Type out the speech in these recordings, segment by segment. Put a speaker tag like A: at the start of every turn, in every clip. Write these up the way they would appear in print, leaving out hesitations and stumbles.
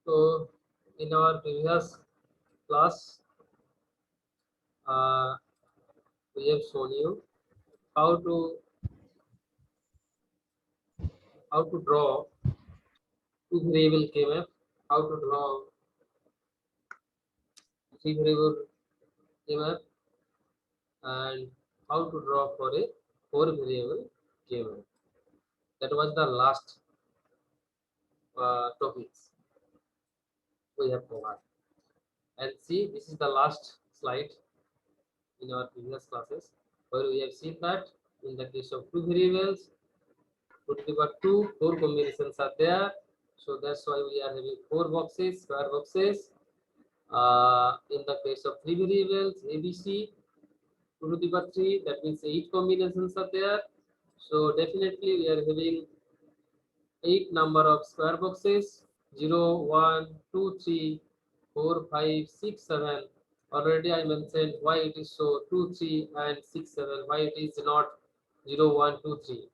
A: So in our previous class, uh, we have shown you how to draw two variable KMF, how to draw three variable KMF, and how to draw for a four variable KMF. That was the last topics we have covered. And see, this is the last slide in our previous classes, where we have seen that in the case of two variables, to the power 2, four combinations are there. So that's why we are having four boxes, square boxes. In the case of three variables, ABC, 2 to the power 3, that means 8 combinations are there. So definitely we are having 8 number of square boxes, 0, 1, 2, 3, 4, 5, 6, 7. Already I mentioned why it is so 2, 3 and 6, 7, why it is not 0, 1, 2, 3.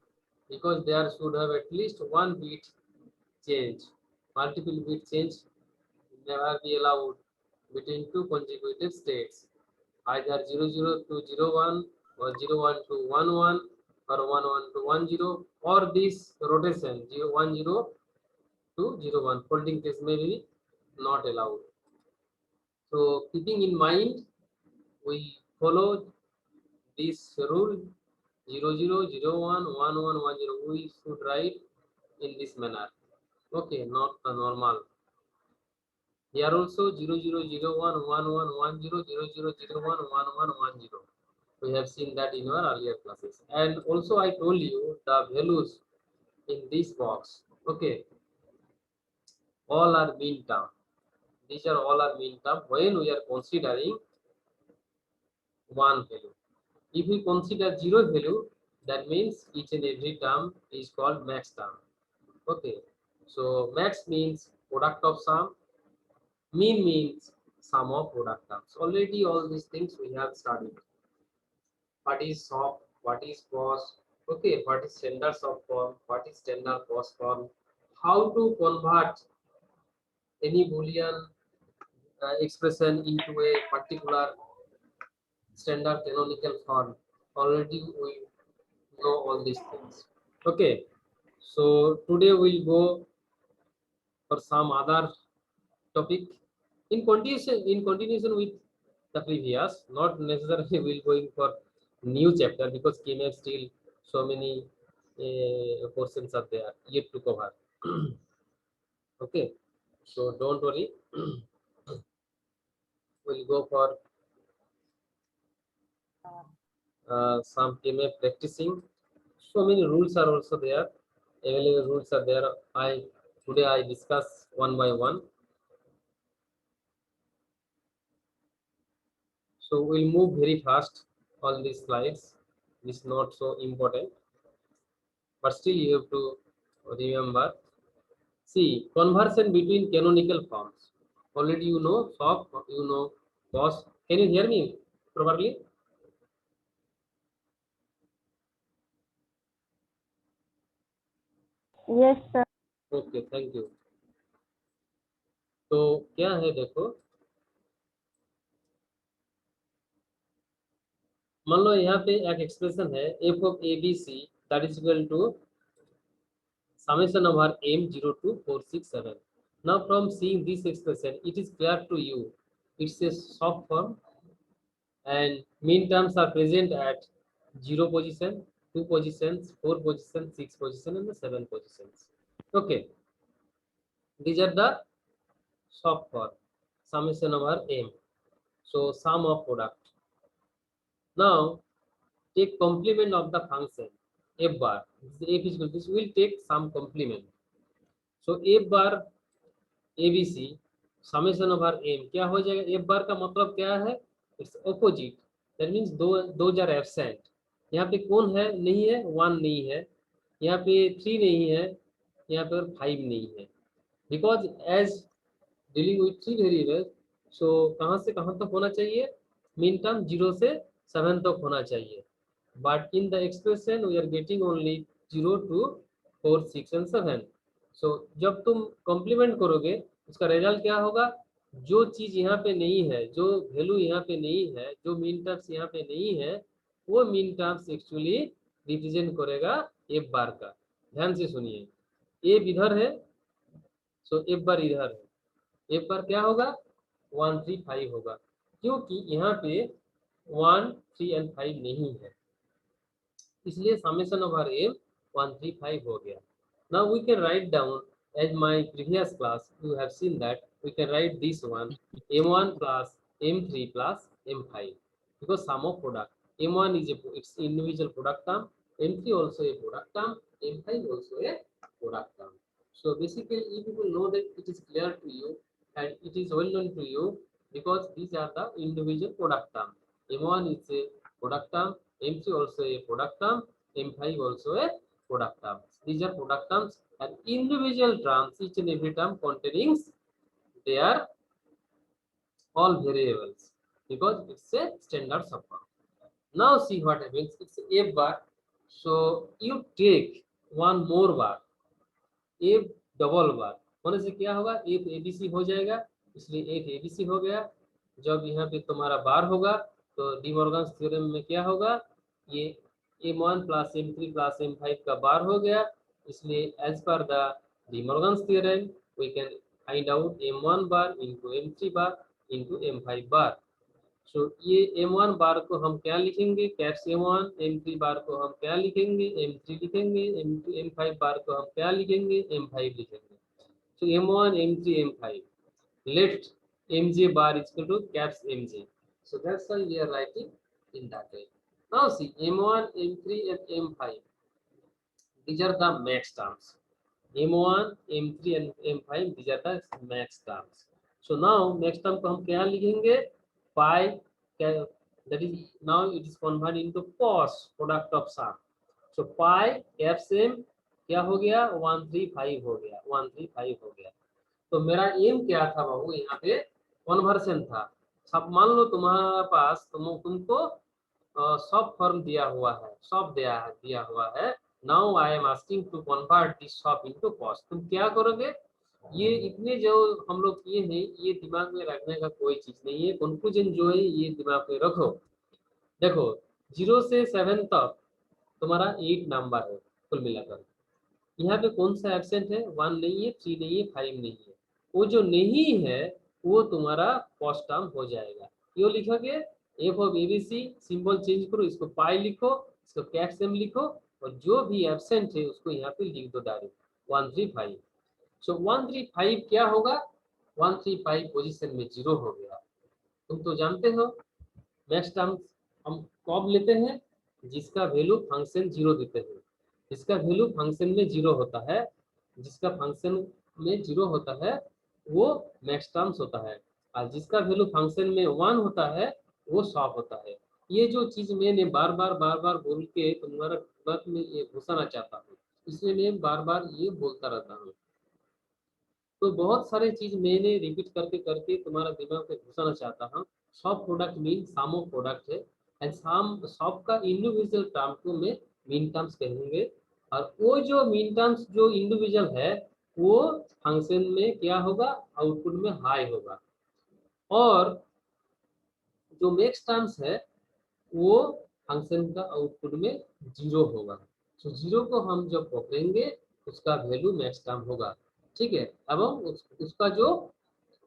A: Because there should have at least one bit change. Multiple bit change never be allowed between two consecutive states, either 00 to 01 or 01 to 11 or 11 to 10, or this rotation 010 to 01 folding case may be not allowed. So keeping in mind, we follow this rule 00011110. We should write in this manner. Okay, not the normal. Here also 0001111000011110. We have seen that in our earlier classes. And also I told you the values in this box. Okay, all are mean term. These are all are mean term when we are considering one value. If we consider zero value, that means each and every term is called max term. Okay, so max means product of sum, mean means sum of product terms. Already all these things we have studied. What is SOP, what is cost, okay, what is standards of form, what is standard cost form, how to convert any boolean expression into a particular standard canonical form. Already we know all these things. Okay, so today we'll go for some other topic in continuation with the previous, not necessarily we'll going for new chapter, because KMF still so many portions are there yet to cover. Okay, so don't worry. We'll go for some KMF practicing. So many rules are also there, available rules are there. Today I discuss one by one. So we'll move very fast on these slides. It's not so important, but still you have to remember. See, conversion between canonical forms. Already you know SOP, you know COS. Can you hear me properly?
B: Yes, sir.
A: Okay, thank you. तो क्या है देखो, मान लो यहाँ पे एक expression है f of ABC that is equal to summation over m 0 to 467. Now from seeing this expression, it is clear to you it's a soft form and mean terms are present at 0 position, 2 positions, 4 positions, 6 position and the 7 positions. Okay, these are the soft form summation over m. So sum of product. Now take complement of the function f bar. F is equal to this will take some complement. So f bar ABC summation over m क्या हो जाएगा, f बार का मतलब क्या है, it's opposite, that means those are absent. यहाँ पे कौन है, नहीं है, 1 नहीं है, यहाँ पे 3 नहीं है, यहाँ पर 5 नहीं है, because as dealing with three variable. So कहाँ से कहाँ तक होना चाहिए, मीन टर्म 0 से 7 तक होना चाहिए, but in the expression we are getting only 0 2 4 6 and 7। So जब तुम कॉम्प्लीमेंट करोगे उसका रिजल्ट क्या होगा, जो चीज यहाँ पे नहीं है, जो वैल्यू यहाँ पे नहीं है, जो मीन टर्म्स यहाँ पे नहीं है, वो मीन टर्म्स एक्चुअली रिप्रेजेंट करेगा एफ बार का। ध्यान से सुनिए, एफ इधर है, सो एफ बार इधर है, एफ बार क्या होगा 1 3 5 होगा, क्योंकि यहाँ पे 1 3 एंड 5 नहीं है, इसलिए समेशन ऑफ आर एम 135 हो गया। Now we can write down, as my previous class you have seen that we can write this one m1 plus m3 plus m5, because sum of product, m1 is a its individual product term, m3 also a product term, m5 also a product term. So basically you people know that it is clear to you and it is well known to you, because these are the individual product term. m1 is a product term, m3 also a product term, m5 also a product term. These are product terms and individual terms, each and every term containing their all variables, because it's a standard subform. Now see what happens, it's a bar, so you take one more bar, a double bar होने से क्या होगा, एक ABC हो जाएगा, इसलिए एक ABC हो गया। जब यहाँ पे तुम्हारा बार होगा तो डी मॉर्गन्स थ्योरम में क्या होगा, ये m1 plus m3 plus m5 का बार हो गया, इसलिए as per the De Morgan's theorem we can find out m1 bar into m3 bar into m5 bar. So ये m1 बार को हम क्या लिखेंगे, कैप्स m1, m3 बार को हम क्या लिखेंगे, m3 लिखेंगे, m5 बार को हम क्या लिखेंगे, m5 लिखेंगे। सो m1 m3 m5, let mj bar is equal to caps mj, so that's why we are writing in that way. Now see m1 m3 and m5, these are the max terms, m1 m3 and m5, these are the max terms. So now max term को हम क्या लिखेंगे, pi, that is now it is converted into cos product of sum. So pi fm क्या हो गया 135 हो गया, 135 हो गया। तो मेरा एम क्या था बाबू, यहाँ पे कन्वर्शन था। सब मान लो तुम्हारे पास तुमको सब फॉर्म दिया हुआ है, सब दिया हुआ है। Now I am asking to convert this सब इनटू कॉस्ट, तुम क्या करोगे, ये इतने जो हम लोग किए हैं ये दिमाग में रखने का कोई चीज नहीं है, कंक्लूजन जो है ये दिमाग में रखो। देखो 0 से 7 तक तुम्हारा 8 नंबर है कुल मिलाकर, यहाँ पे कौन सा एब्सेंट है, 1 नहीं है, 3 नहीं है, 5 नहीं है, वो जो नहीं है वो तुम्हारा फर्स्ट टर्म हो जाएगा। क्यों लिखोगे, F of ABC symbol change करो, इसको पाई लिखो, इसको कैप्स एम लिखो, और जो भी एब्सेंट है उसको यहाँ पे लिख दो डायरेक्ट 135। सो 135 क्या होगा, 135 पोजीशन में 0 हो गया। तुम तो जानते हो नेक्स्ट टर्म हम कब लेते हैं, जिसका वैल्यू फंक्शन 0 देते हैं, जिसका वैल्यू फंक्शन में 0 होता है, जिसका फंक्शन में 0 होता है वो नेक्स्ट टर्म्स होता है, और जिसका वैल्यू फंक्शन में 1 होता है वो सॉफ होता है। ये जो चीज मैंने बार बार बोल के तुम्हारा दिमाग में ये घुसाना चाहता हूँ, इसलिए मैं बार बार ये बोलता रहता हूँ। तो बहुत सारे चीज मैंने रिपीट करके करके तुम्हारा दिमाग में घुसाना चाहता हूँ। सब product mean sum of product है, एंड सम सब का इंडिविजुअल टर्म को मैं मीन टर्म्स कहेंगे, और वो जो मीन टर्म्स जो इंडिविजुअल है वो फंक्शन में क्या होगा, आउटपुट में हाई होगा, और जो मैक्स टर्म्स है वो फंक्शन का आउटपुट में 0 होगा। तो 0 को हम जब पकड़ेंगे उसका वैल्यू मैक्स टर्म होगा, ठीक है। एवं उसका जो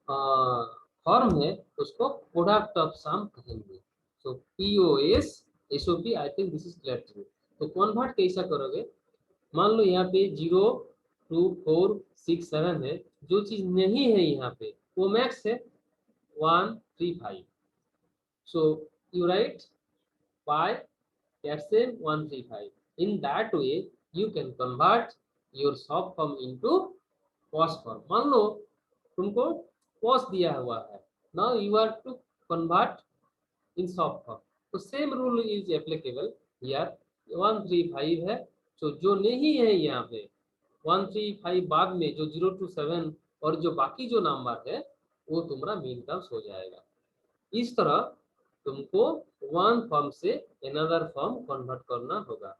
A: फॉर्म है उसको प्रोडक्ट ऑफ सम कहेंगे। So POS SOP, I think this is clear to you. तो कन्वर्ट कैसा करोगे, मान लो यहाँ पे 0 2 4 6 7 है, जो चीज नहीं है यहाँ पे वो मैक्स है 1 3 5। So you right pi capsule 135, in that way you can convert your soft form into pos form। मान लो तुमको pos दिया हुआ है, now you are to convert in soft form, तो same rule is applicable here। 135 है, तो जो नहीं है यहाँ पे 135 बाद में जो 0 to 7 और जो बाकी जो नंबर है वो तुम्हारा मीन टर्म्स हो जाएगा। इस तरह तुमको वन फॉर्म से अनदर फॉर्म कन्वर्ट करना होगा।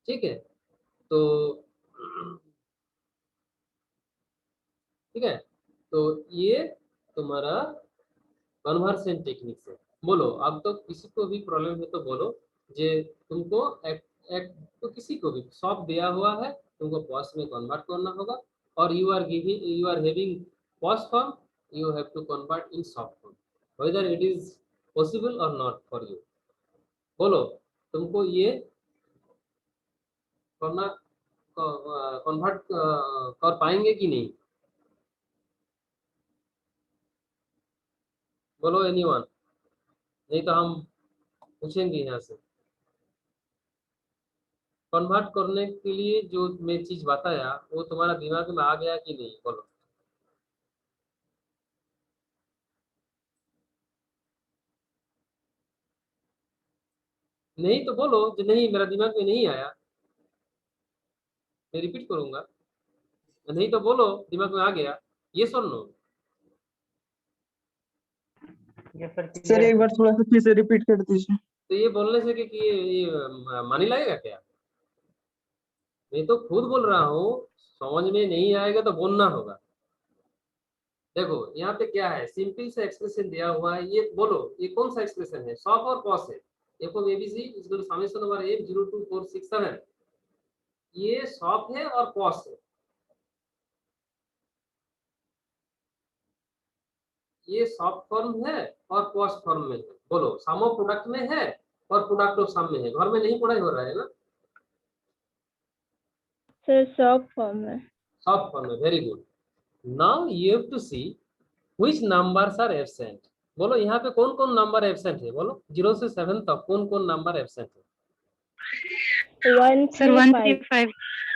A: ठीक है, तो ठीक है, तो ये तुम्हारा कन्वर्सन टेक्निक से। बोलो, अब तो किसी को भी प्रॉब्लम है तो बोलो, जे तुमको एक तो किसी को भी शॉप दिया हुआ है, तुमको पॉस में कन्वर्ट करना होगा, और you are having POS form, you have to convert in shop form, whether it is possible और नॉट फॉर यू। बोलो, तुमको ये करना, कन्वर्ट कर पाएंगे कि नहीं? बोलो एनीवन, नहीं तो हम पूछेंगे यहाँ से। कन्वर्ट करने के लिए जो मैं चीज बताया वो तुम्हारा दिमाग में आ गया कि नहीं? बोलो। नहीं तो बोलो जो नहीं, मेरा दिमाग में नहीं आया, मैं रिपीट करूंगा। नहीं तो बोलो दिमाग में आ गया, ये सुन लो।
B: ये सर
C: सर
B: क्लियर
C: एक
B: है।
C: बार थोड़ा सा फिर से रिपीट कर दीजिए।
A: तो ये बोलने से कि ये मानी लगेगा क्या? मैं तो खुद बोल रहा हूँ, समझ में नहीं आएगा तो बोलना होगा। देखो यहाँ पे क्या है, सिंपल सा एक्सप्रेशन दिया हुआ है, ये बोलो ये कौन सा एक्सप्रेशन है? शॉप और पॉस है। देखो एबीसी इसको समेशन नंबर 802467, ये शॉप है और पॉस है। ये शॉप फॉर्म है और पॉस फॉर्म में है। बोलो सम ऑफ प्रोडक्ट में है और प्रोडक्ट ऑफ सम में है। घर में नहीं पढ़ाई हो रहा है ना?
D: सर शॉप फॉर्म है।
A: शॉप फॉर्म में, very good. Now you have to see which numbers are absent. बोलो यहाँ पे कौन कौन नंबर एब्सेंट है? बोलो 0 से 7 तक कौन कौन नंबर एब्सेंट है?
D: 135।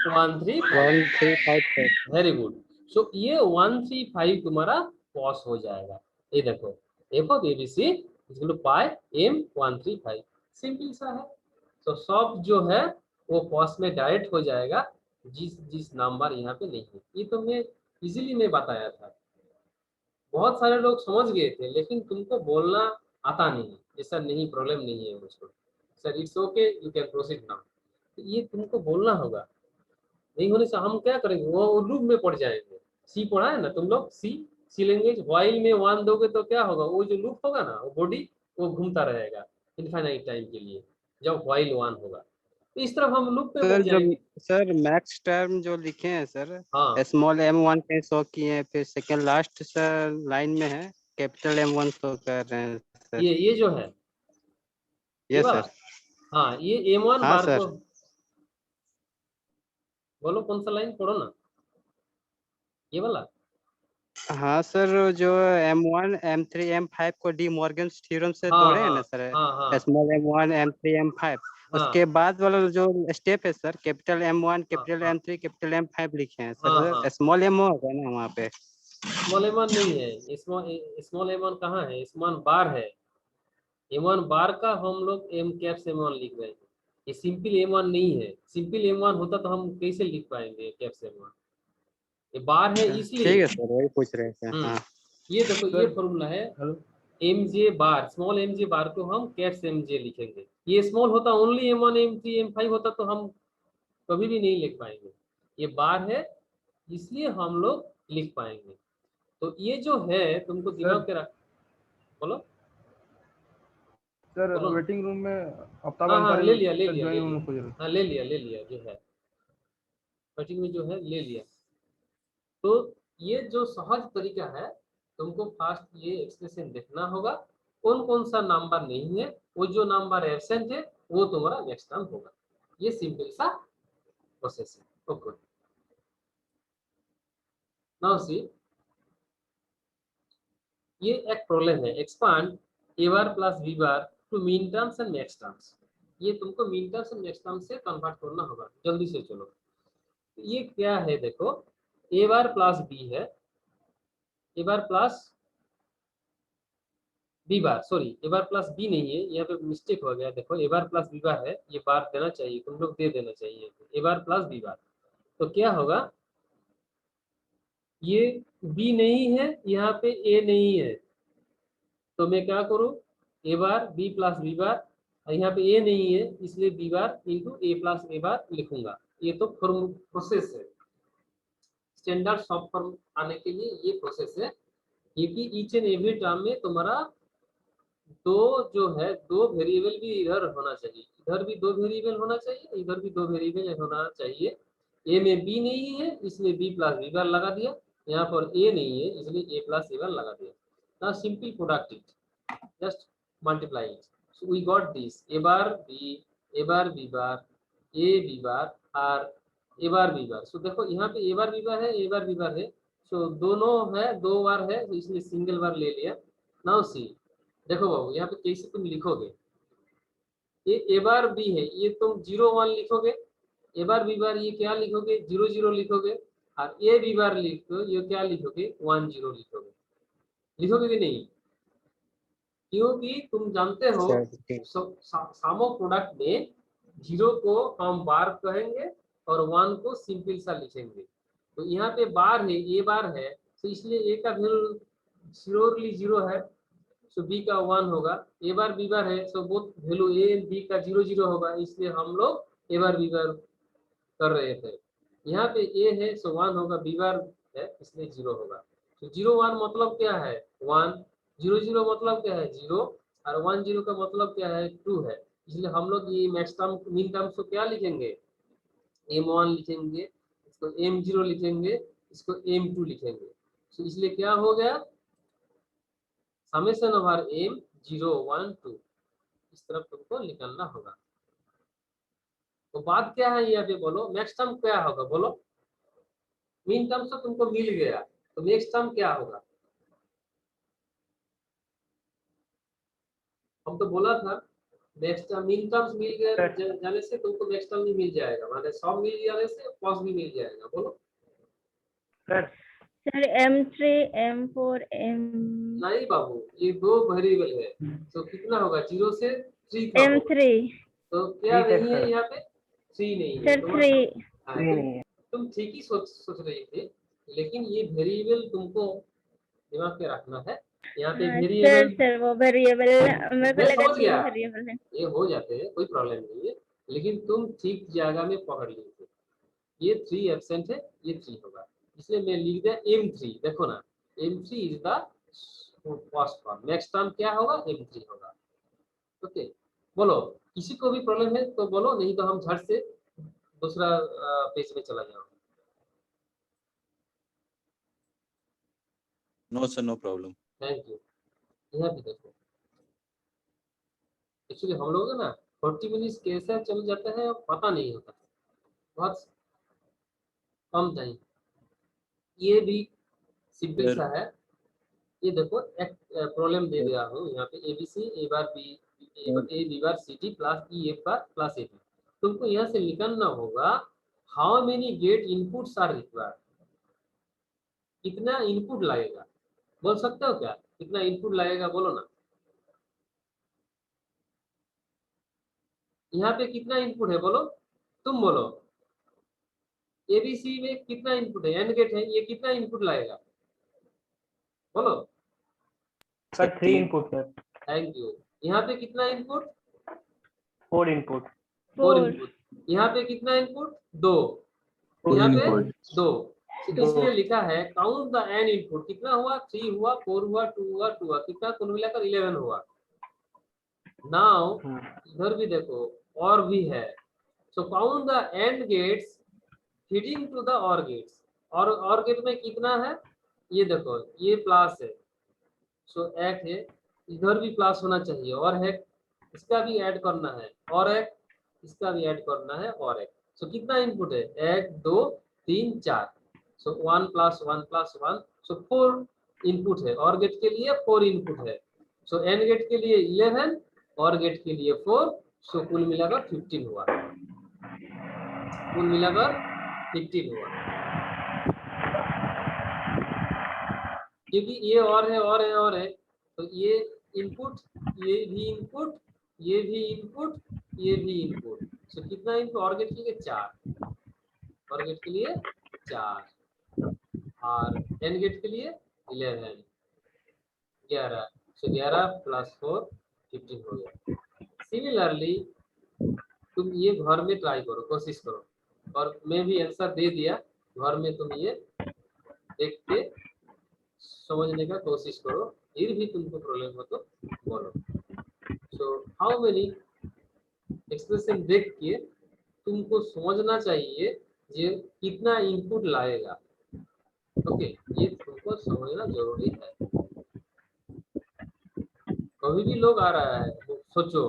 A: 135, वेरी गुड। सो ये 135 तुम्हारा पॉस हो जाएगा। ये देखो, F of ABC equal to pi M 135, simple सा है। तो सब जो है वो पॉस में डायरेक्ट हो जाएगा, जिस जिस नंबर यहाँ पे नहीं है। ये तो मैं इजीली मैं बताया था, बहुत सारे लोग समझ गए थे, लेकिन तुमको बोलना आता नहीं है। ऐसा नहीं, प्रॉब्लम नहीं है मुझको। Sir it's okay, you can proceed now. ये तुमको बोलना होगा, नहीं होने से हम क्या करेंगे, वो लूप में पड़ जाएंगे। सी पढ़ा है ना तुम लोग? सी सी लैंग्वेज, व्हाइल में वन दोगे तो क्या होगा, वो जो लूप होगा ना, वो बॉडी वो घूमता रहेगा इनफाइनाइट टाइम के लिए, जब व्हाइल वन होगा। तो इस तरफ हम लूप में पड़
E: सर जो
A: जाएंगे।
E: सर मैक्स टर्म जो लिखे हैं सर,
A: हाँ
E: स्मॉल M1 पे शो किए हैं, फिर सेकंड लास्ट सर लाइन में है कैपिटल M1 शो कर रहे हैं सर।
A: ये जो है ये
E: यस
A: वाला,
E: सर।
A: हाँ ये M1
E: हाँ
A: बार को।
E: सर।
A: बोलो कौन सा लाइन पढ़ो ना, ये वाला।
E: हाँ सर, जो M1 M3 M5 को डी मॉर्गन्स थ्योरम से
A: हाँ
E: तोड़े हैं
A: हाँ
E: ना सर,
A: हाँ हाँ
E: स्मॉल M1 M3 M5,
A: हाँ
E: उसके बाद वाला जो स्टेप है सर, कैपिटल M1
A: हाँ
E: कैपिटल
A: हाँ
E: M3 कैपिटल M5 लिखे हैं
A: हाँ
E: सर,
A: हाँ।
E: स्मॉल M होगा ना वहाँ पे?
A: स्मॉल एम वन नहीं है, स्मॉल एम वन कहाँ है? स्मॉल बार है। एम वन बार का हम लोग एम कैप्स एम वन लिख रहे हैं। ये सिंपल एम वन नहीं है। सिंपल एम वन होता तो हम कैसे लिख पाएंगे कैप्स एम वन? ये बार है
E: ठीक
A: इसलिए।
E: है सर, वही पूछ रहे थे। हाँ
A: ये देखो ये
B: सर
A: फॉर्मूला है,
B: hello.
A: M J bar, small M J bar को हम कैप्स एम जे लिखेंगे। ये स्मॉल होता only M one M three M five होता तो हम कभी भी नहीं लिख पाएंगे। ये बार है इसलिए हम लोग लिख पाएंगे। तो ये जो है तुमको दिमाग
B: सर
A: पे रख। बोलो
B: सर
A: बोलो ना।
B: वेटिंग रूम में आफ्ताब
A: हाँ हाँ
B: अंसारी
A: ले लिया ले
B: सर
A: लिया ले
B: ज्वाइन होना
A: लिया।
B: खोज रहे
A: हाँ ले लिया जो है, कटिंग में जो है ले लिया। तो ये जो सहज तरीका है, तुमको फास्ट ये एक्सप्रेशन देखना होगा, कौन कौन सा नंबर नहीं है, वो जो नंबर एब्सेंट है वो तुम्हारा नेक्स्ट टर्म होगा। ये सिंपल सा प्रोसेस है। ओके, नाउ सी, ये एक प्रॉब्लम है, expand A bar plus B bar to mean terms and next terms. ये तुमको mean terms and next terms से कन्वर्ट करना होगा, जल्दी से चलो। ये क्या है देखो, ए बार प्लस बी है, ए बार प्लस बी बार, सॉरी ए बार प्लस बी नहीं है, यहाँ पे मिस्टेक हो गया। देखो ए बार प्लस बी बार है, ये बार देना चाहिए, तुम लोग दे देना चाहिए ए बार प्लस बी बार। तो क्या होगा, ये बी नहीं है, यहाँ पे ए नहीं है, तो मैं क्या करूँ, ए बार बी प्लस बी बार यहाँ पे ए नहीं है इसलिए बी बार इंटू ए प्लस ए बार लिखूंगा। ये तो फॉर्म प्रोसेस है, स्टैंडर्ड सब फॉर्म आने के लिए ये प्रोसेस है, क्योंकि ईच एंड एवरी टर्म में तुम्हारा दो जो है दो वेरिएबल भी इधर होना चाहिए, इधर भी दो वेरिएबल होना चाहिए, इधर भी दो वेरिएबल होना चाहिए। ए में बी नहीं है इसलिए बी प्लस बी बार लगा दिया, यहाँ पर ए नहीं है इसलिए ए प्लस ए बार लगा दिया। Now simple product it, just multiply it. So we got this a bar b, a bar b bar, a b bar और a bar b bar. So देखो यहाँ पे a bar b bar है, a bar b bar है, so दोनों है, दो बार है, तो इसलिए सिंगल बार ले लिया। नाउ सी देखो बाबू यहाँ पे कैसे तुम लिखोगे, ये a बार b है, ये तुम 0 1 लिखोगे, a बार b बार ये क्या लिखोगे 0 0 लिखोगे, और a b बार लिखो ये क्या लिखोगे 1 0 लिखोगे, लिखोगे कि नहीं? क्योंकि तुम जानते हो सामो प्रोडक्ट में 0 को हम बार कहेंगे और 1 को सिंपल सा लिखेंगे। तो यहाँ पे बार है, ए बार है, तो इसलिए ए का वैल्यू श्योरली 0 है, सो बी का 1 होगा। ए बार बी बार है, so both value A and B का 0 0 होगा, इसलिए हम लोग ए बार बी बार कर रहे थे। यहाँ पे ए है सो 1 होगा, बी बार है इसलिए 0 होगा। तो 0 1 मतलब क्या है 1, 0 0 मतलब क्या है 0, और 1 0 का मतलब क्या है 2 है। इसलिए हम लोग ये मैक्स टर्म मिन टर्म को क्या लिखेंगे m1 लिखेंगे, इसको m0 लिखेंगे, इसको m2 लिखेंगे। तो इसलिए क्या हो गया समेशन ओवर m 0 1 2, इस तरफ तुमको निकालना होगा। तो बात क्या है यहाँ पे बोलो, मैक्स टर्म क्या होगा बोलो, मिन टर्म तो तुमको मिल गया, तो मैक्स टर्म क्या होगा? हम तो बोला था मैक्स टर्म मिन टर्म्स मिल गया जाने से तुमको मैक्स टर्म नहीं मिल जाएगा, माने सब मिल जाने से प्लस भी मिल जाएगा। बोलो
B: sir
D: Sir, M3, M4, M
A: नहीं बाबू, ये दो वेरिएबल है, तो कितना होगा 0 से 3 का होगा।
D: M3
A: तो क्या
B: 3
A: नहीं है
B: सर।
A: यहाँ पे 3 नहीं है,
D: Sir,
A: तो
D: 3
A: हाँ,
B: नहीं नहीं है।
A: तुम ठीक ही सोच रहे थे, लेकिन ये वेरिएबल तुमको दिमाग में रखना है। यहाँ पे
D: हाँ,
A: वेरिएबल
D: सर वो वेरिएबल मेरे को
A: मैं
D: लगा
A: समझ
D: 3
A: गया,
D: वेरिएबल है।
A: ये हो जाते हैं कोई प्रॉब्लम नहीं है, लेकिन तुम ठीक जगह में पकड़ लिए थे। ये 3 एब्सेंट है, ये 3 होगा, इसलिए मैं लिख दिया m3। देखो ना m3 is the first form, next term क्या होगा m3 होगा। ओके बोलो, किसी को भी प्रॉब्लम है तो बोलो, नहीं तो हम झट से दूसरा पेज में चला जाऊंगा।
F: No, sir, no problem.
A: Thank you. यहाँ भी देखो एक्चुअली हम लोग ना 40 मिनट्स कैसे चल जाता है पता नहीं होता, बहुत कम टाइम। ये भी सिंपल
F: Sir,
A: सा है, ये देखो एक प्रॉब्लम दे दिया हूँ यहाँ पे ABC A bar B A B bar C D plus E F bar plus A B. तुमको यहाँ से निकालना होगा how many gate inputs are required, कितना इनपुट लगेगा, बोल सकते हो क्या कितना इनपुट लगेगा बोलो ना। यहाँ पे कितना इनपुट है बोलो, तुम बोलो एबीसी में कितना इनपुट है, एंड गेट है, ये कितना इनपुट लगेगा बोलो।
B: Sir 3 input sir.
A: Thank you. यहाँ पे कितना इनपुट
B: 4 इनपुट।
A: 4 इनपुट। यहाँ पे कितना इनपुट 2, यहाँ पे 2। इसलिए लिखा है काउंट द एन इनपुट, कितना हुआ 3 हुआ 4 हुआ 2 हुआ 2 हुआ, कितना कुल मिलाकर 11 हुआ। नाउ इधर भी देखो और भी है, so count the and gates feeding to the or gates, or gate में कितना है ये देखो, ये प्लस है, सो एक है, इधर भी प्लस होना चाहिए, और है इसका भी ऐड करना है, और एक इसका भी ऐड करना है, और एक। सो कितना इनपुट है 1 2 3 4, सो 1 + 1 + 1, सो 4 इनपुट है, और गेट के लिए 4 इनपुट है, सो एन गेट के लिए 11 और गेट के लिए 4, सो कुल मिलाकर 15 हुआ, कुल मिलाकर 15 हुआ। क्योंकि ये और है और है और है, तो ये इनपुट, ये भी इनपुट, ये भी इनपुट, ये भी इनपुट, सो कितना इनपुट, और गेट के लिए 4, और गेट के लिए 4, और एन गेट के लिए 11 11, सो 11 + 4 15 हो गया। सिमिलरली तुम ये घर में ट्राई करो, कोशिश करो, और मैं भी आंसर दे दिया, घर में तुम ये देख के समझने का कोशिश करो, फिर भी तुमको प्रॉब्लम हो तो बोलो। सो हाउ मेनी एक्सप्रेशन देख के तुमको समझना चाहिए ये कितना इनपुट लाएगा। ओके, ये तुमको समझना जरूरी है। कभी भी लोग आ रहा है तो सोचो,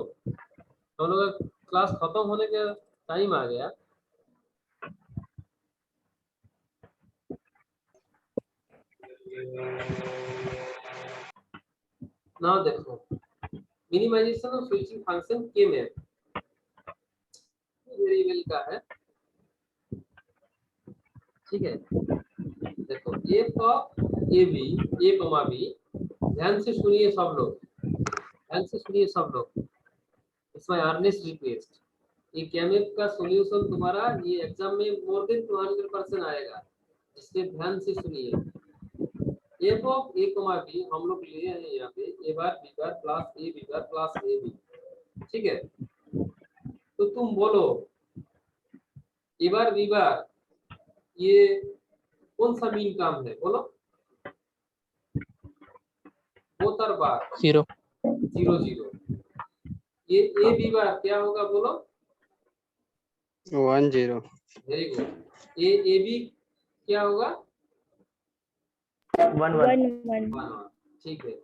A: हम लोग का क्लास खत्म होने का टाइम आ गया। नाउ देखो, मिनिमाइजेशन ऑफ स्विचिंग फंक्शन के में वेरिएबल का है, ठीक है। देखो एफ ऑफ ए बी, ए कमा बी, ध्यान से सुनिए सब लोग, ध्यान से सुनिए सब लोग, इट्स माय अर्नेस्ट रिक्वेस्ट। ये केमेप का सॉल्यूशन तुम्हारा ये एग्जाम में मोर देन 200% आएगा, इसलिए ध्यान से सुनिए। एफ ऑफ ए कमा बी हम लोग लिए हैं यहाँ पे A bar B bar plus A B bar plus A B, ठीक है। तो तुम बोलो ए बार बी बार ये कौन सा मीन टर्म है, बोलो। बोथ आर बार
B: 0
A: 0 0। ये ए बी बार क्या होगा, बोलो।
E: 1 0।
A: Very good. ए बी क्या होगा,
B: 1 1
D: 1 1
A: हाँ, ठीक है।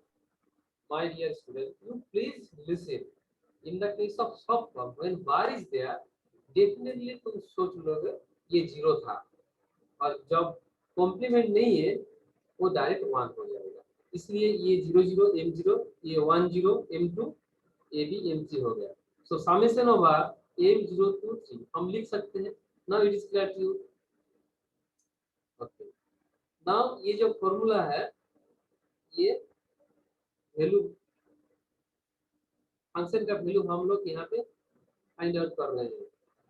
A: My dear student, you please listen. In the case of soft form, when bar is there, definitely तुम सोच लोगे ये 0 था, और जब कॉम्प्लीमेंट नहीं है वो डायरेक्ट 1 हो जाएगा, इसलिए ये 0 0 m0, ये 1 0 m2, ये भी m3 हो गया। So summation of r m0 to 3 हम लिख सकते हैं। Now it is clear to you. Okay, now ये जो फॉर्मूला है ये वैल्यू फंक्शन का वैल्यू हम लोग यहाँ पे फाइंड आउट कर रहे हैं।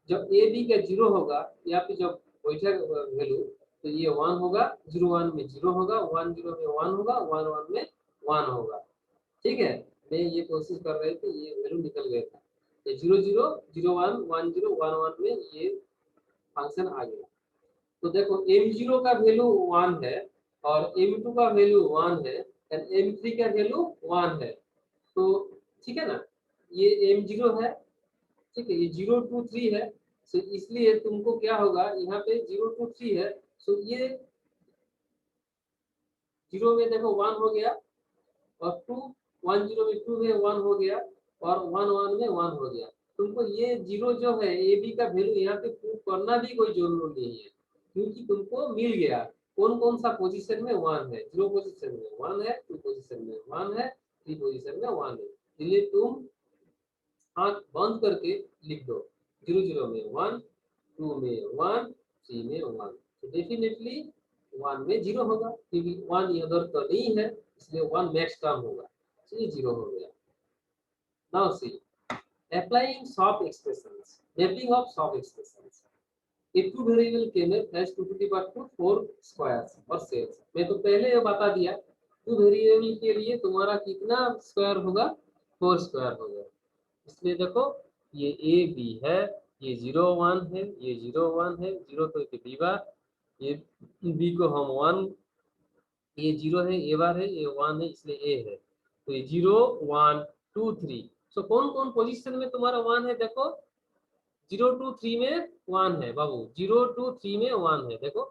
A: जब ए बी का 0 होगा यहाँ पे जब बैठेगा वैल्यू तो ये 1 होगा, 0 1 में 0 होगा, 1 0 में 1 होगा, 1 1 में 1 होगा, ठीक है। मैं ये कोशिश कर रहे थे, ये वैल्यू निकल गया था, ये 0 0 0 1 1 0 1 1 में ये फंक्शन आ गया। तो देखो m0 का वैल्यू 1 है और m2 का वैल्यू 1 है एंड m3 का वैल्यू 1 है, तो ठीक है ना, ये m0 है, ठीक है, ये 0 2 3 है, तो इसलिए तुमको क्या होगा, यहाँ पे 0 2 3 है, तो ये 0 में देखो 1 हो गया, और 2 1 0 में 2 में 1 हो गया, और 1 1 में 1 हो गया। तुमको ये 0 जो है ए बी का वैल्यू यहाँ पे प्रूव करना भी कोई जरूरी नहीं है, क्योंकि तुमको मिल गया कौन कौन सा पोजीशन में 1 है। 0 पोजीशन में 1 है, 2 पोजीशन में 1 है, 3 पोजीशन में 1 है, इसलिए तुम आंख बंद करके लिख दो 0 0 में 1, 2 में 1, 3 में 1, तो डेफिनेटली 1 में 0 होगा, क्योंकि 1 इधर तो नहीं है, इसलिए 1 मैक्स टर्म होगा, तो ये 0 हो गया। Now see applying soft expressions, mapping of soft expressions. A two variable kmf has 2 to the power 2 4 squares और cells। मैं तो पहले ये बता दिया, टू वेरिएबल के लिए तुम्हारा कितना स्क्वायर होगा, 4 स्क्वायर होगा। इसलिए देखो ये ए बी है, ये 0 1 है, ये 0 1 है, 0 तो बी बार, ये बी को हम 1, ये 0 है, ए बार है, ये 1 है, इसलिए ए है, तो ये 0 1 2 3। सो कौन कौन पोजीशन में तुम्हारा 1 है, देखो 0 2 3 में 1 है बाबू, 0 2 3 में 1 है, देखो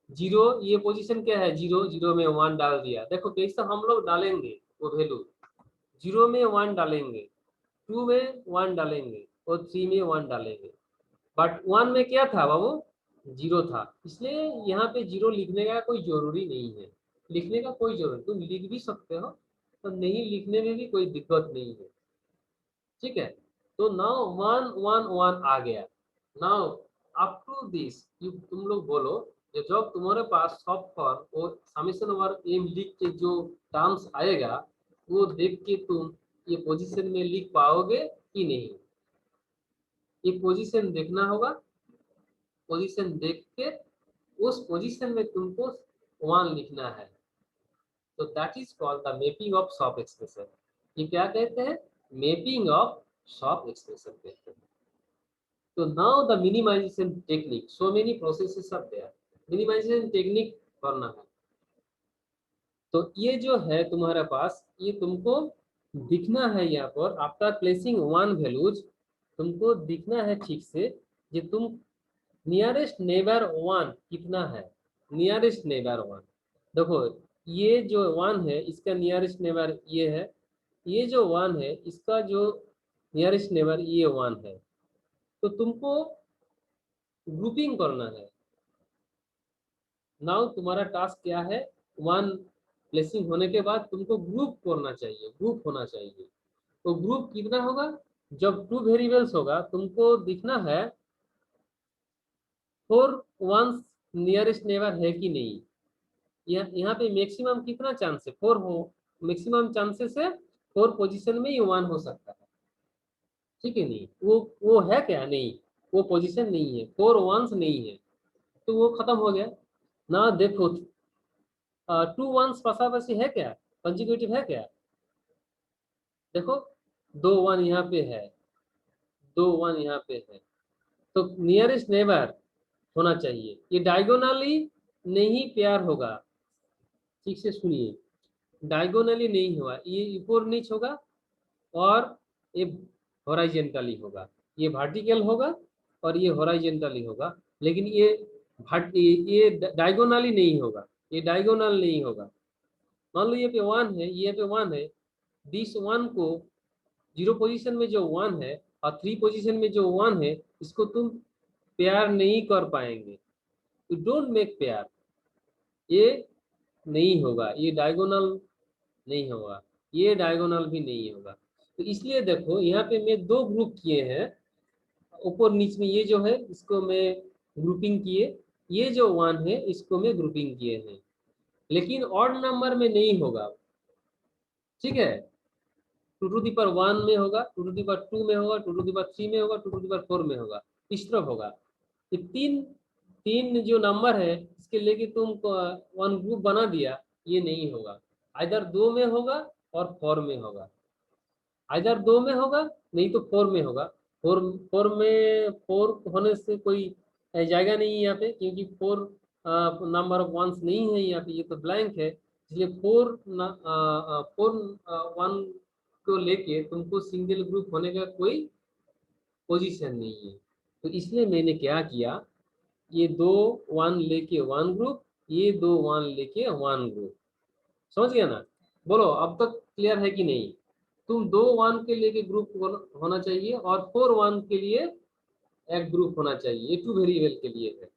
A: 0 ये पोजीशन क्या है, 0 0 में 1 डाल दिया। देखो कैसे हम लोग डालेंगे वो वैल्यू, 0 में 1 डालेंगे, 2 में 1 डालेंगे, और 3 में 1 डालेंगे, बट 1 में क्या था बाबू, 0 था, इसलिए यहाँ पे 0 लिखने का कोई जरूरी नहीं है, लिखने का कोई जरूरत, तुम लिख भी सकते हो, तो नहीं लिखने में भी कोई दिक्कत नहीं है, ठीक है। तो नाउ 1 1 1 आ गया। नाउ अप टू दिस तुम लोग बोलो, जब तुम्हारे पास सब फॉर्म और समेशन ओवर एम लिख के जो टर्म्स आएगा वो देख के तुम ये पोजीशन में लिख पाओगे कि नहीं, ये पोजीशन देखना होगा, पोजीशन देख के उस पोजीशन में तुमको 1 लिखना है, तो that is called the mapping of सब एक्सप्रेशन। ये क्या कहते हैं, मैपिंग ऑफ शॉर्प एक्सप्रेशन कहते हैं। तो now the minimization technique, so many processes are there, minimization technique करना है। तो ये जो है तुम्हारे पास, ये तुमको दिखना है यहाँ पर आफ्टर प्लेसिंग वन वैल्यूज, तुमको दिखना है ठीक से कि तुम नियरेस्ट नेबर वन कितना है, नियरेस्ट नेबर वन। देखो ये जो वन है इसका नियरेस्ट नेबर ये है, ये जो वन है इसका जो नियरेस्ट नेबर ये वन है। तो तुमको ग्रुपिंग करना है। नाउ तुम्हारा टास्क क्या है, वन प्लेसिंग होने के बाद तुमको ग्रुप करना चाहिए, ग्रुप होना चाहिए। तो ग्रुप कितना होगा, जब टू वेरिएबल्स होगा तुमको दिखना है फोर वंस नियरेस्ट नेबर है कि नहीं। यहाँ पे मैक्सिमम कितना चांस है, 4 हो, मैक्सिमम चांसेस है 4 पोजीशन में ही 1 हो सकता है, ठीक है। नहीं वो है क्या, नहीं वो पोजीशन नहीं है, 4 वंस नहीं है, तो वो खत्म हो गया ना। देखो 2 वंस पासापासी है क्या, कंजिक्यूटिव है क्या, देखो 2 1 यहाँ पे है, 2 1 यहाँ पे है, तो नियरेस्ट नेबर होना चाहिए। ये डायगोनली नहीं पेयर होगा, ठीक से सुनिए, डायगोनली नहीं होगा, ये ऊपर नीचे होगा और ये हॉरिजॉन्टली होगा, ये वर्टिकल होगा और ये हॉरिजॉन्टली होगा, लेकिन ये डायगोनली नहीं होगा, ये डायगोनल नहीं होगा। मान लो ये पे 1 है, ये पे 1 है, दिस 1 को 0 पोजीशन में जो 1 है और 3 पोजीशन में जो 1 है, इसको तुम पेयर नहीं कर पाएंगे, यू डोंट मेक पेयर, ये नहीं होगा, ये डायगोनल नहीं होगा, ये डायगोनल भी नहीं होगा। तो इसलिए देखो यहाँ पे मैं 2 ग्रुप किए हैं, ऊपर नीचे में ये जो है इसको मैं ग्रुपिंग किए, ये जो 1 है इसको मैं ग्रुपिंग किए हैं, लेकिन ऑड नंबर में नहीं होगा, ठीक है। 2 टू द पावर 1 में होगा, 2 टू द पावर 2 में होगा, 2 टू द पावर 3 में होगा, 2 टू द पावर 4 में होगा, इस तरफ होगा। ये तीन जो नंबर है इसके लेके तुम 1 ग्रुप बना दिया, ये नहीं होगा, आइदर 2 में होगा और 4 में होगा, आइदर 2 में होगा नहीं तो 4 में होगा। 4 में 4 होने से कोई जाएगा नहीं यहाँ पे, क्योंकि 4 नंबर ऑफ वंस नहीं है यहाँ पे, ये तो ब्लैंक है, इसलिए 4 1 को लेके तुमको सिंगल ग्रुप होने का कोई पोजीशन नहीं है। तो इसलिए मैंने क्या किया, ये 2 1 लेके 1 ग्रुप, ये 2 1 लेके 1 ग्रुप, समझ गया ना। बोलो अब तक क्लियर है कि नहीं। तुम 2 1 के लेके ग्रुप होना चाहिए और 4 1 के लिए एक ग्रुप होना चाहिए, ये 2 वेरिएबल के लिए है।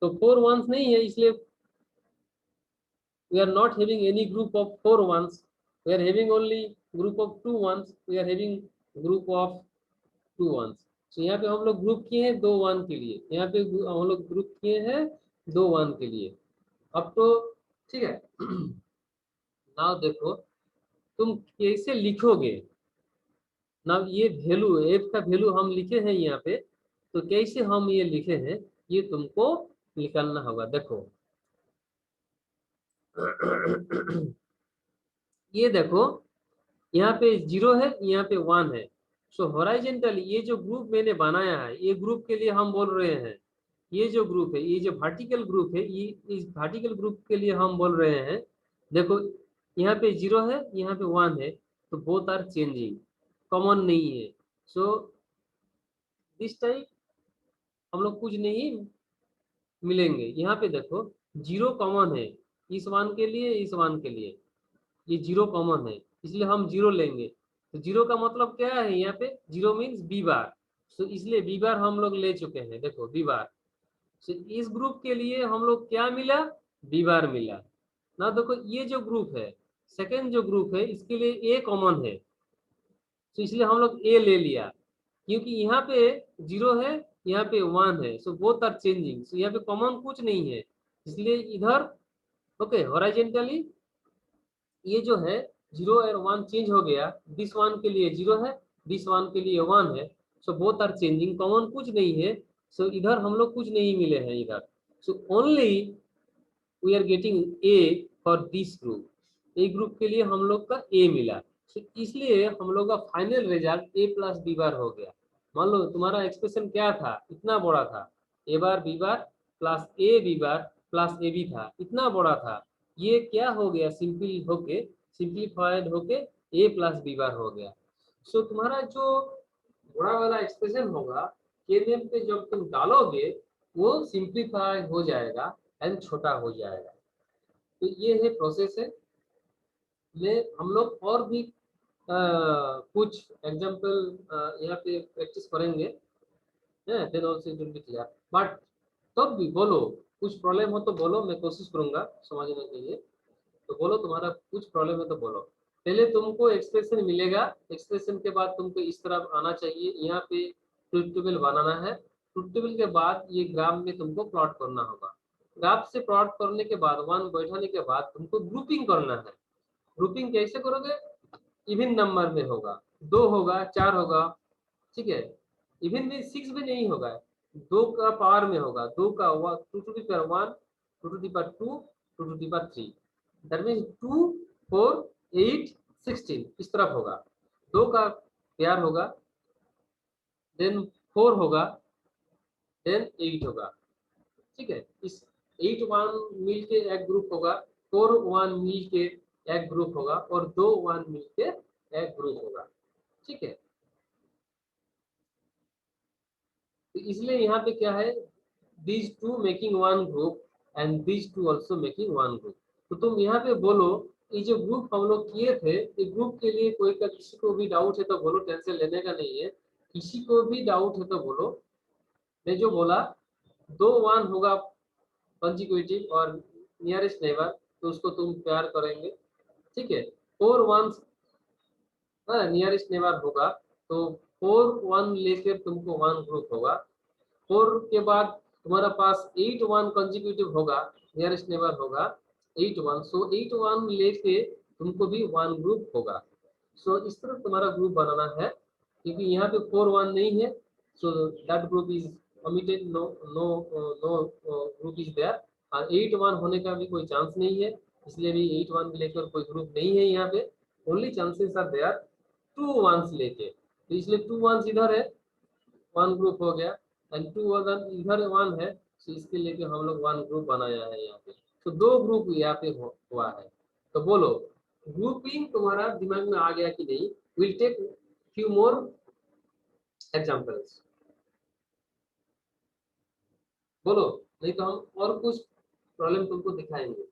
A: तो 4 1s नहीं है, इसलिए we are not having any group of 4 1s, we are having only group of 2 1s, we are having group of 2 1s। तो यहाँ पे हम लोग ग्रुप किए हैं 2 1 के लिए, यहाँ पे हम लोग ग्रुप किए हैं 2 1 के लिए। अब तो ठीक है। नाउ देखो तुम कैसे लिखोगे ना, ये वैल्यू एफ का वैल्यू हम लिखे हैं यहाँ पे, तो कैसे हम ये लिखे हैं ये तुमको निकालना होगा। देखो ये देखो यहाँ पे 0 है, यहाँ पे 1 है, सो हॉरिजॉन्टली ये जो ग्रुप मैंने बनाया है, ये ग्रुप के लिए हम बोल रहे हैं, ये जो ग्रुप है, ये जो वर्टिकल ग्रुप है, ये इस वर्टिकल ग्रुप के लिए हम बोल रहे हैं। देखो यहाँ पे 0 है, यहाँ पे 1 है, तो बोथ आर चेंजिंग, कॉमन नहीं है, सो दिस टाइप हम लोग कुछ नहीं मिलेंगे। यहाँ पे देखो 0 कॉमन है, इस 1 के लिए, इस 1 के लिए ये 0 कॉमन है, इसलिए हम 0 लेंगे। तो 0 का मतलब क्या है, यहाँ पे 0 मीन्स बी बार, तो इसलिए बी बार हम लोग ले चुके हैं। देखो बी बार, तो इस ग्रुप के लिए हम लोग क्या मिला, बी बार मिला ना। देखो ये जो ग्रुप है, सेकेंड जो ग्रुप है, इसके लिए ए कॉमन है, तो इसलिए हम लोग ए ले लिया, क्योंकि यहाँ पे 0 है, यहाँ पे 1 है, सो बोथ आर चेंजिंग, सो यहाँ पे कॉमन कुछ नहीं है, इसलिए इधर ओके हॉरिजॉन्टली ये जो है 0 और 1 चेंज हो गया, दिस 1 के लिए 0 है, दिस 1 के लिए 1 है, so both are changing, common कुछ नहीं है, सो इधर हम लोग कुछ नहीं मिले हैं इधर, so only we are getting A for this group, A group के लिए हम लोग का ए मिला, ठीक, इसलिए हम लोग का final result a plus B bar हो गया। मान लो तुम्हारा एक्सप्रेशन क्या था, इतना बड़ा था, a bar b bar plus a b bar plus a b था, इतना बड़ा था। ये क्या हो गया, सिंप्लीफाइड होके a प्लस b बार हो गया। सो तुम्हारा जो बड़ा वाला एक्सप्रेशन होगा KVM पे जब तुम डालोगे वो सिंप्लीफाई हो जाएगा एंड छोटा हो जाएगा। तो ये है प्रोसेस है। में हम लोग और भी कुछ एग्जांपल यहाँ पे प्रैक्टिस करेंगे, then also it will be clear. But तब भी बोलो, कुछ प्रॉब्लम हो तो बोलो, मैं कोशिश करूंगा समझने के लिए। तो बोलो, तुम्हारा कुछ प्रॉब्लम है तो बोलो। पहले तुमको एक्सप्रेशन मिलेगा, एक्सप्रेशन के बाद तुमको इस तरफ आना चाहिए, यहाँ पे ट्रुथ टेबल बनाना है। ट्रुथ टेबल के बाद ये ग्राफ में तुमको प्लॉट करना होगा। ग्राफ से प्लॉट करने के बाद वन बैठाने के बाद तुमको ग्रुपिंग करना है। ग्रुपिंग कैसे करोगे, इवन नंबर में होगा, 2 होगा, 4 होगा, ठीक है। इवन में 6 में नहीं होगा, 2 का पावर में होगा, 2 का 2 to the power 1, 2 to the power 2, 2 to the power 3, that means 2 4 8 16 इस तरफ होगा। 2 का पेयर होगा, देन 4 होगा, देन 8 होगा, ठीक है। इस 8 1 मिल के एक ग्रुप होगा, 4 1 मिल के एक ग्रुप होगा, और 2 1 मिल के एक ग्रुप होगा, ठीक है। तो इसलिए यहाँ पे क्या है, these two making one group and these two also making one group। तो तुम यहाँ पे बोलो, ये जो ग्रुप हम लोग किए थे, ये ग्रुप के लिए कोई का किसी को भी डाउट है तो बोलो, टेंशन लेने का नहीं है। किसी को भी डाउट है तो बोलो। मैं जो बोला 2 1 होगा कंसेक्यूटिव और नियरेस्ट नेबर, तो उसको तुम प्यार करेंगे, ठीक है। 4 1 नियरेस्ट नेबर होगा, तो 4 1 लेकर तुमको 1 ग्रुप होगा। 4 के बाद तुम्हारा पास 8 1 कंसेक्यूटिव होगा, नियरेस्ट नेबर होगा 8 1, सो 8 1 लेके तुमको भी 1 ग्रुप होगा। सो इस तरह तुम्हारा ग्रुप बनाना है, क्योंकि यहाँ पे 4 1 नहीं है, so that group is omitted, no group is there. और 8 1 होने का भी कोई चांस नहीं है, इसलिए भी 8 1 लेकर कोई ग्रुप नहीं है यहाँ पे। ओनली चांसेस आर देयर 2 1 लेके, तो इसलिए 2 1 इधर है, 1 ग्रुप हो गया, एंड 2 1 इधर 1 है, तो इसके लेके हम लोग 1 ग्रुप बनाया है यहाँ पे। तो 2 ग्रुप यहाँ पे हुआ है। तो बोलो, ग्रुपिंग तुम्हारा दिमाग में आ गया कि नहीं? Will take few more examples, बोलो, नहीं तो हम और कुछ प्रॉब्लम तुमको दिखाएंगे।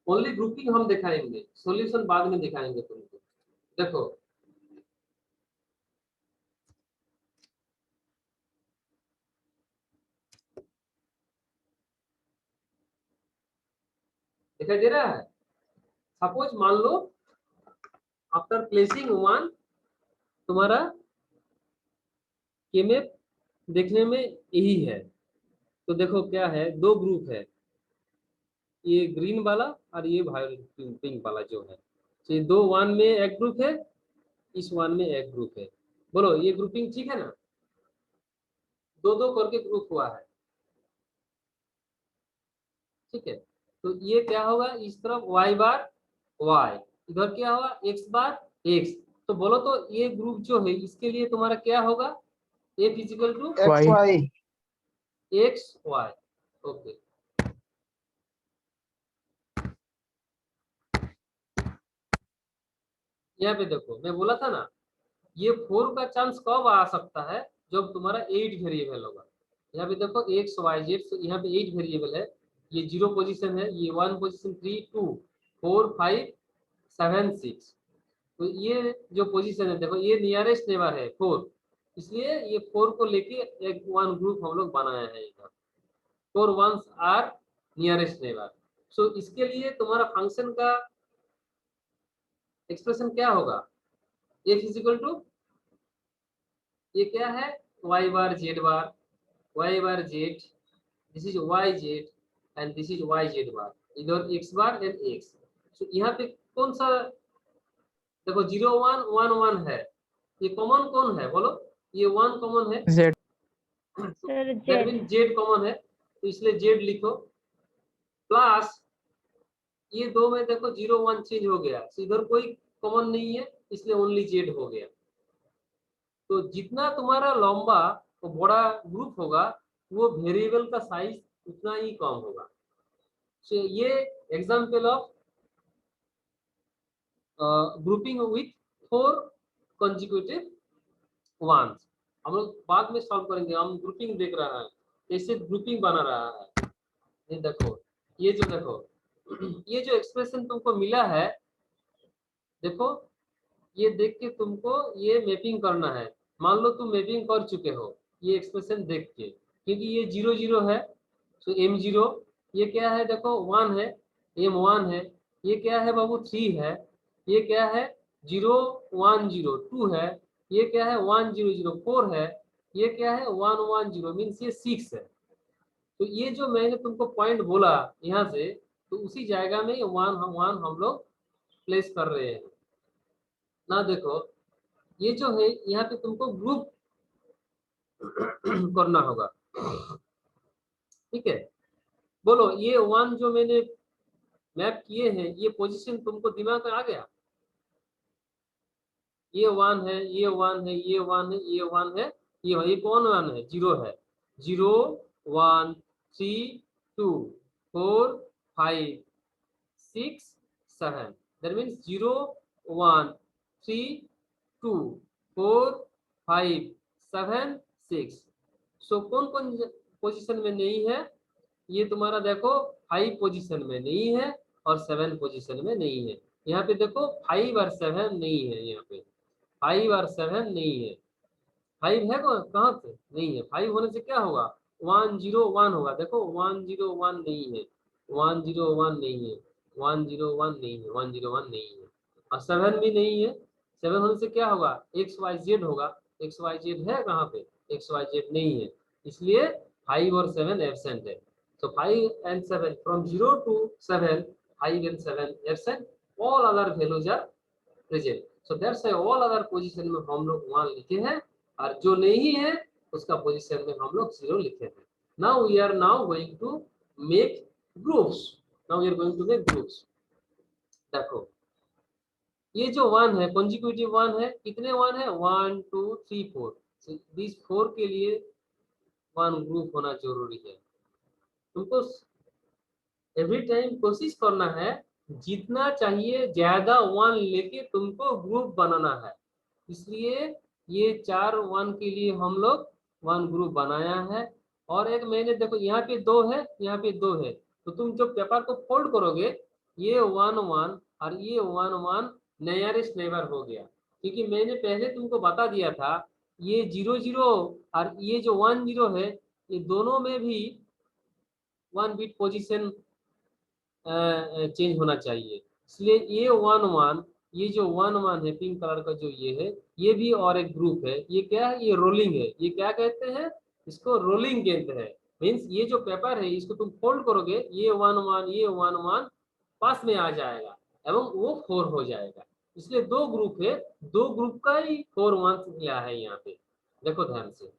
A: ओनली ग्रुपिंग हम दिखाएंगे, सॉल्यूशन बाद में दिखाएंगे तुमको। देखो, दिखाई दे रहा है? सपोज मान लो आफ्टर प्लेसिंग 1, तुम्हारा केमेप देखने में यही है। तो देखो क्या है, 2 ग्रुप है, ये ग्रीन वाला और ये वायलेट पिंक वाला जो है। तो ये 2 1 में एक ग्रुप है, इस 1 में एक ग्रुप है। बोलो, ये ग्रुपिंग ठीक है ना? 2 2 करके ग्रुप हुआ है, ठीक है। तो ये क्या होगा, इस तरफ y बार y, इधर क्या होगा x बार x। तो बोलो, तो ये ग्रुप जो है इसके लिए तुम्हारा क्या होगा, a physical to
C: XY
A: x y, okay. यहाँ पे देखो, मैं बोला था ना, ये 4 का चांस कब आ सकता है, जब तुम्हारा 8 वेरिएबल होगा। यहाँ पे देखो x y z, यहाँ पे 8 वेरिएबल है, ये 0 पोजीशन है, ये 1 पोजीशन, 3 2 4 5 7 6। तो ये जो पोजीशन है, देखो ये नियरेस्ट नेबर है 4, इसलिए ये 4 को लेके एक 1 ग्रुप हम लोग बनाया है इधर। 4 1s आर नियरेस्ट नेबर। सो इसके लिए तुम्हारा फंक्शन का एक्सप्रेशन क्या होगा, ए फिजिकल टू, ये क्या है, y bar z bar, y bar z, this is y z and this is y z बार, इधर x बार एंड x। सो यहाँ पे कौन सा, देखो 0 1 1 1 है, ये कॉमन कौन है बोलो, ये 1 कॉमन है,
C: Z
D: sir
A: that mean z common है, तो इसलिए z लिखो, प्लस ये दो में देखो 0 1 चेंज हो गया, तो इधर कोई कॉमन नहीं है, इसलिए ओनली जेड हो गया। तो जितना तुम्हारा लंबा और बड़ा ग्रुप होगा वो वेरिएबल का साइज उतना ही कम होगा। तो ये example of grouping with 4 consecutive ones. हम लोग बाद में सॉल्व करेंगे, हम ग्रुपिंग देख रहा है कैसे ग्रुपिंग बना रहा है। ये देखो, ये जो एक्सप्रेशन तुमको मिला है, देखो ये देख के तुमको ये मैपिंग करना है। मान लो तुम मैपिंग कर चुके हो ये एक्सप्रेशन देख के, क्योंकि ये 0 0 है, तो m0 ये क्या है, देखो 1 है, m1 है, ये क्या है बाबू 3 है, ये क्या है 0 1 0 2 है, ये क्या है 1 0 0 4 है, ये क्या है 1 1 0 मीन्स ये 6 है। तो ये जो मैंने तुमको पॉइंट बोला यहाँ से, तो उसी जगह में 1 हम लोग प्लेस कर रहे हैं ना। देखो ये जो है यहाँ पे तुमको ग्रुप करना होगा, ठीक है। बोलो ये 1 जो मैंने मैप किए हैं ये पोजीशन तुमको दिमाग में आ गया? ये 1 है, ये 1 है, ये 1 है, ये 1 है, ये कौन 1 है? 0 है। 0 1 3 2 4 5 6 7, that means 0 1 3 2 4 5 7 6। सो कौन कौन पोजीशन में नहीं है? ये तुम्हारा देखो 5 पोजीशन में नहीं है और 7 पोजीशन में नहीं है। यहाँ पे देखो 5 और 7 नहीं है, यहाँ पे 5 और 7 नहीं है। 5 है कहाँ से? नहीं है। 5 होने से क्या होगा? 1 0 1 होगा। देखो 1 0 1 नहीं है, 1 0 1 नहीं है, 1 0 1 नहीं है, 1 0 1 नहीं है, और 7 भी नहीं है। 7 होने से क्या होगा? एक्स वाई जेड होगा। एक्स वाई जेड है कहाँ पे? एक्स वाई जेड नहीं है, इसलिए 5 और 7 एब्सेंट है। So 5 and 7, from 0 to 7, 5 and 7 absent, all other values are present. So that's why all other position में हम लोग 1 लिखे हैं, और जो नहीं है उसका पोजीशन में हम लोग 0 लिखे हैं। Now we are now going to make groups. Now we are going to make groups. देखो ये जो 1 है consecutive 1 है, कितने 1 है? 1 2 3 4। So these 4 के लिए 1 ग्रुप होना जरूरी है। तुमको एवरी टाइम कोशिश करना है जितना चाहिए ज्यादा 1 लेके तुमको ग्रुप बनाना है। इसलिए ये 4 1 के लिए हम लोग 1 ग्रुप बनाया है। और एक मैंने देखो यहाँ पे 2 है, यहाँ पे 2 है, तो तुम जो पेपर को फोल्ड करोगे ये 1 1 और ये 1 1 नियरेस्ट नेबर हो गया, क्योंकि मैंने पहले तुमको बता दिया था ये 0 0 और ये जो 1 0 है ये दोनों में भी 1 बिट पोजीशन चेंज होना चाहिए। इसलिए ये 1 1, ये जो 1 1 है पिंक कलर का जो ये है, ये भी और एक ग्रुप है। ये क्या है? ये रोलिंग है। ये क्या कहते हैं? इसको रोलिंग कहते हैं। मीन्स ये जो पेपर है इसको तुम फोल्ड करोगे, ये 1 1 ये 1 1 पास में आ जाएगा एवं वो 4 हो जाएगा। इसलिए 2 ग्रुप है, 2 ग्रुप का ही 4 1 मिला है यहाँ पे। देखो ध्यान से।